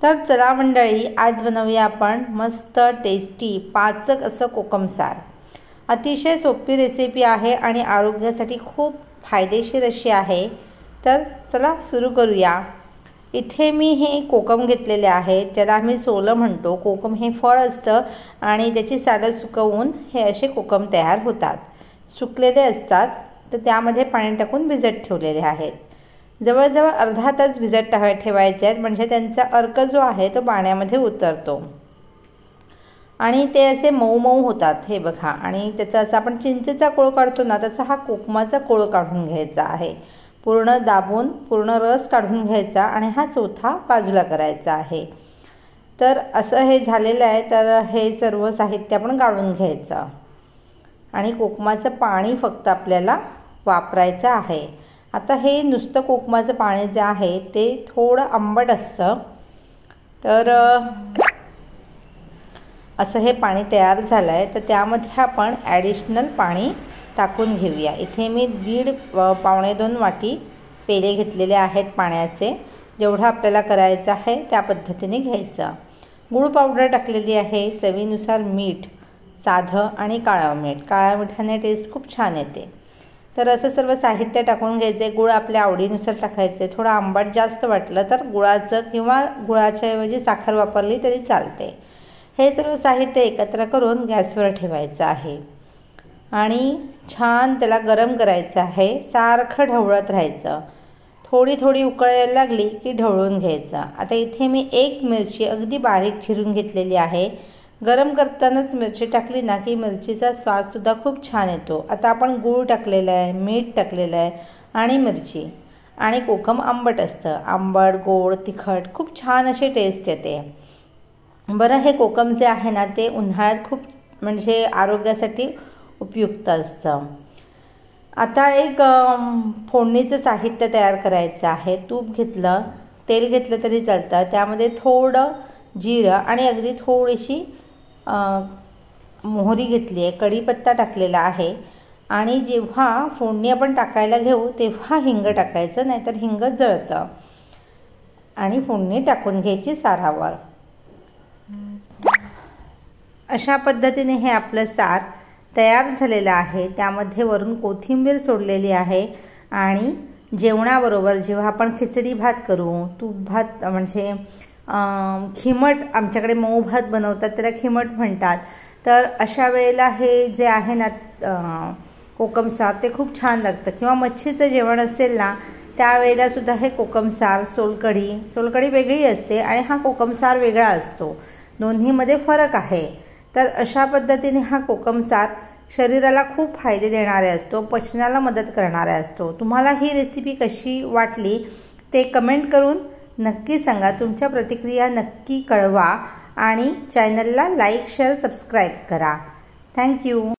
तर चला मंडळी, आज बनवूया आपण मस्त टेस्टी पाचक असं कोकम सार। अतिशय सोपी रेसिपी आहे आणि आरोग्यासाठी खूप फायदेशीर अशी आहे। तर चला सुरू करूया। इथे मी हे कोकम घेतलेले आहेत, ज्याला आम्ही सोलं म्हणतो। कोकम हे फळ असतं आणि त्याची सालं सुकवून हे असे कोकम तयार होतात। सुकलेले असतात तर त्यामध्ये पाणी टाकून भिजत ठेवलेले आहेत। जवळजवळ अर्धा तास भिजत ठेवायचे आहेत, म्हणजे त्यांचा अर्क जो आहे तो पाण्यामध्ये उतरतो आणि ते असे मऊ मऊ होतात। हे बघा, आणि त्याचा असं आपण चिंचेचा कोळ काढतो ना, तसा हा कोकमाचा कोळ काढून घ्यायचा आहे। पूर्ण दाबून पूर्ण रस काढून घ्यायचा आणि हा चोथा बाजूला करायचा आहे। तर असं हे झालेलं आहे। तर हे सर्व साहित्य आपण काढून घ्यायचं आणि कोकमाचं पाणी फक्त आपल्याला वापरायचं आहे। आता हे नुसतं कोकमाचं पाणी जे आहे ते थोडं आंबट असतं। तर असं हे पाणी तयार झालं आहे, तर त्यामध्ये आपण ॲडिशनल पाणी टाकून घेऊया। इथे मी पावणे 2 वाटी पेले घेतलेले आहेत पाण्याचे। जेवढं आपल्याला करायचं आहे त्या पद्धतीने घ्यायचं। गूळ पावडर टाकलेली आहे, चवीनुसार मीठ साधं आणि काळं मीठ। काळ्या मिठाने टेस्ट खूप छान येते। तर असं सर्व साहित्य टाकून घ्यायचे। गूळ आपल्या आवडीनुसार टाकायचे। थोडं आंबट जास्त वाटलं तर गुळाचं किंवा गुळाच्या ऐवजी साखर वापरली तरी चालते। हे सर्व साहित्य एकत्र करून गॅसवर ठेवायचं आहे आणि छान त्याला गरम करायचं आहे। सारखं ढवळत राहायचं। थोडी थोडी उकळायला लागली की ढवळून घ्यायचं। आता इथे मी 1 मिरची अगदी बारीक चिरून घेतलेली आहे। गरम करतानाच मिरची टाकली ना की मिरचीचा स्वाद सुद्धा खूप छान येतो। आता आपण गूळ टाकलेला आहे, मीठ टाकलेलं आहे आणि मिरची, आणि कोकम आंबट असतं। आंबट गोड तिखट खूप छान अशी टेस्ट येते। बरं, हे कोकम जे आहे ना ते उन्हाळ्यात खूप म्हणजे आरोग्यासाठी उपयुक्त असतं। आता एक फोडणीचं साहित्य तयार करायचं आहे। तूप घेतलं, तेल घेतलं तरी चालतं। त्यामध्ये थोडं जिरं आणि अगदी थोडीशी मोहरी घेतली आहे, कढीपत्ता टाकलेला आहे। आणि जेव्हा फोडणी आपण टाकायला घेऊ तेव्हा हिंग टाकायचं, नाहीतर हिंग जळतं। आणि फोडणी टाकून घ्यायची सारावर। अशा पद्धतीने हे आपलं सार तयार झालेलं आहे। त्यामध्ये वरून कोथिंबीर सोडलेली आहे आणि जेवणाबरोबर जेव्हा आपण खिचडी भात करू, तूप भात म्हणजे खिमट, आमच्याकडे मऊ भात बनवतात त्याला खिमट म्हणतात। तर अशा वेळेला हे जे आहे ना कोकम सार ते खूप छान लागतं। किंवा मच्छीचं जेवण असेल ना त्यावेळेला सुद्धा हे कोकम सार, सोलकढी वेगळी असते आणि हा कोकम सार वेगळा असतो। दोन्हीमध्ये फरक आहे। तर अशा पद्धतीने हा कोकम सार शरीराला खूप फायदे देणारे असतो, पचनाला मदत करणारा असतो। तुम्हाला ही रेसिपी कशी वाटली ते कमेंट करून नक्की सांगा। तुमच्या प्रतिक्रिया नक्की कळवा आणि चॅनलला लाईक, शेअर, सबस्क्राईब करा। थँक्यू।